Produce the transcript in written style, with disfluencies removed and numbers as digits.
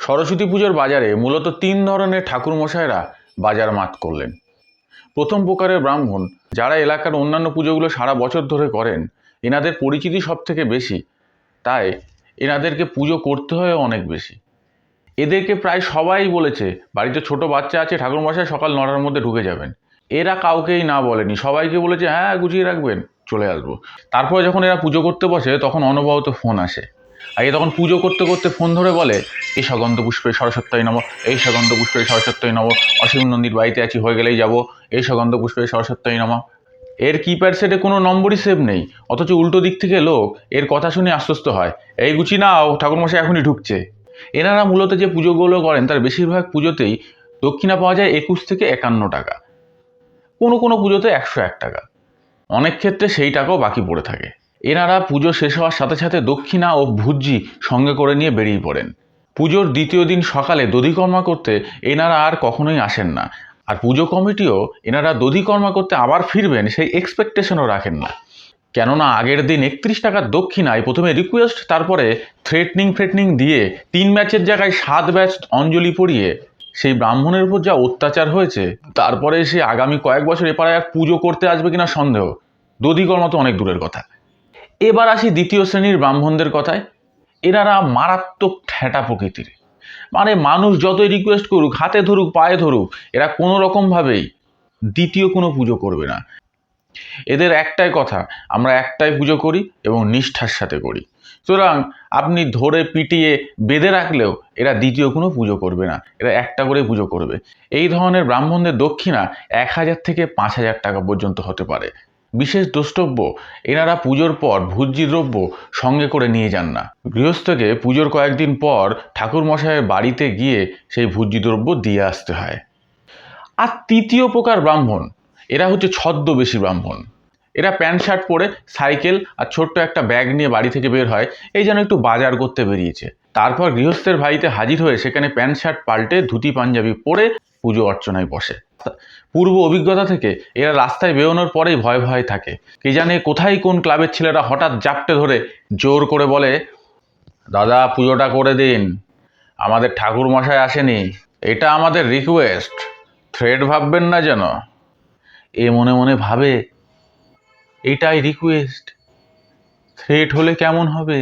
সরস্বতী পুজোর বাজারে মূলত তিন ধরনের ঠাকুরমশাইরা বাজার মাত করলেন। প্রথম প্রকারের ব্রাহ্মণ, যারা এলাকার অন্যান্য পুজোগুলো সারা বছর ধরে করেন, এনাদের পরিচিতি সব থেকে বেশি, তাই এনাদেরকে পুজো করতে হয় অনেক বেশি। এদেরকে প্রায় সবাই বলেছে বাড়িতে ছোট বাচ্চা আছে, ঠাকুরমশাই সকাল 9টার মধ্যে ঢুকে যাবেন। এরা কাউকেই না বলেনি, সবাইকে বলেছে হ্যাঁ গুছিয়ে রাখবেন, চলে আসবো। তারপরে যখন এরা পুজো করতে বসে তখন অনবরত ফোন আসে। আর এ তখন পুজো করতে করতে ফোন ধরে বলে, এই সগন্ধ পুষ্পে সরস্বত্যই নমঃ, এই সগন্ধ পুষ্পে সরস্বত্যই নমঃ, অসীম নন্দীর বাড়িতে আছি, হয়ে গেলেই যাব, এই সগন্ধ পুষ্পে সরস্বত্যই নমঃ। এর কিপ্যাড সেটে কোনো নম্বরই সেভ নেই, অথচ উল্টো দিক থেকে লোক এর কথা শুনে আশ্বস্ত হয়, এই গুছি নাও, ঠাকুরমশাই এখনই ঢুকছে। এনারা মূলত যে পুজোগুলো করেন তার বেশিরভাগ পুজোতেই দক্ষিণা পাওয়া যায় 21 থেকে 51 টাকা, কোনো কোনো পুজোতে 101 টাকা, অনেক ক্ষেত্রে সেই টাকাও বাকি পড়ে থাকে। এনারা পুজো শেষ হওয়ার সাথে সাথে দক্ষিণা ও ভুজ্জি সঙ্গে করে নিয়ে বেরিয়ে পড়েন। পুজোর দ্বিতীয় দিন সকালে দধিকর্মা করতে এনারা আর কখনোই আসেন না, আর পুজো কমিটিও এনারা দধিকর্মা করতে আবার ফিরবেন সেই এক্সপেকটেশনও রাখেন না। কেননা আগের দিন 31 টাকার দক্ষিণায় প্রথমে রিকোয়েস্ট, তারপরে থ্রেটনিং দিয়ে 3 ব্যাচের জায়গায় 7 ব্যাচ অঞ্জলি পড়িয়ে সেই ব্রাহ্মণের উপর যা অত্যাচার হয়েছে, তারপরে সে আগামী কয়েক বছর এপাড়ায় আর পুজো করতে আসবে কিনা সন্দেহ, দধিকর্মা তো অনেক দূরের কথা। এবার আসি দ্বিতীয় শ্রেণীর ব্রাহ্মণদের কথায়। এনারা মারাত্মক ঠেটা প্রকৃতির, মানে মানুষ যতই রিকোয়েস্ট করুক, হাতে ধরুক পায়ে ধরুক, এরা কোনো রকমভাবেই দ্বিতীয় কোনো পুজো করবে না। এদের একটাই কথা, আমরা একটাই পুজো করি এবং নিষ্ঠার সাথে করি। সুতরাং আপনি ধরে পিটিয়ে বেঁধে রাখলেও এরা দ্বিতীয় কোনো পুজো করবে না, এরা একটা করে পুজো করবে। এই ধরনের ব্রাহ্মণদের দক্ষিণা 1000 থেকে 5000 টাকা পর্যন্ত হতে পারে। বিশেষ দ্রষ্টব্য, এনারা পুজোর পর ভোজ্য দ্রব্য সঙ্গে করে নিয়ে যান না। গৃহস্থকে পুজোর কয়েকদিন পর ঠাকুরমশাইয়ের বাড়িতে গিয়ে সেই ভোজ্য দ্রব্য দিয়ে আসতে হয়। আর তৃতীয় প্রকার ব্রাহ্মণ, এরা হচ্ছে ছদ্মবেশী ব্রাহ্মণ। এরা প্যান্ট শার্ট পরে সাইকেল আর ছোট্ট একটা ব্যাগ নিয়ে বাড়ি থেকে বের হয়, এই যেন একটু বাজার করতে বেরিয়েছে। তারপর গৃহস্থের বাড়িতে হাজির হয়ে সেখানে প্যান্ট শার্ট পাল্টে ধুতি পাঞ্জাবি পরে পুজো অর্চনায় বসে। পূর্ব অভিজ্ঞতা থেকে এরা রাস্তায় বেরোনোর পরেই ভয় ভয় থাকে। কে জানে কোথায় কোন ক্লাবের ছেলেরা হঠাৎ জাপটে ধরে জোর করে বলে, দাদা পুজোটা করে দিন, আমাদের ঠাকুর মশাই আসেনি, এটা আমাদের রিকোয়েস্ট, থ্রেড ভাববেন না যেন। এ মনে মনে ভাবে, এটাই রিকোয়েস্ট, থ্রেট হলে কেমন হবে।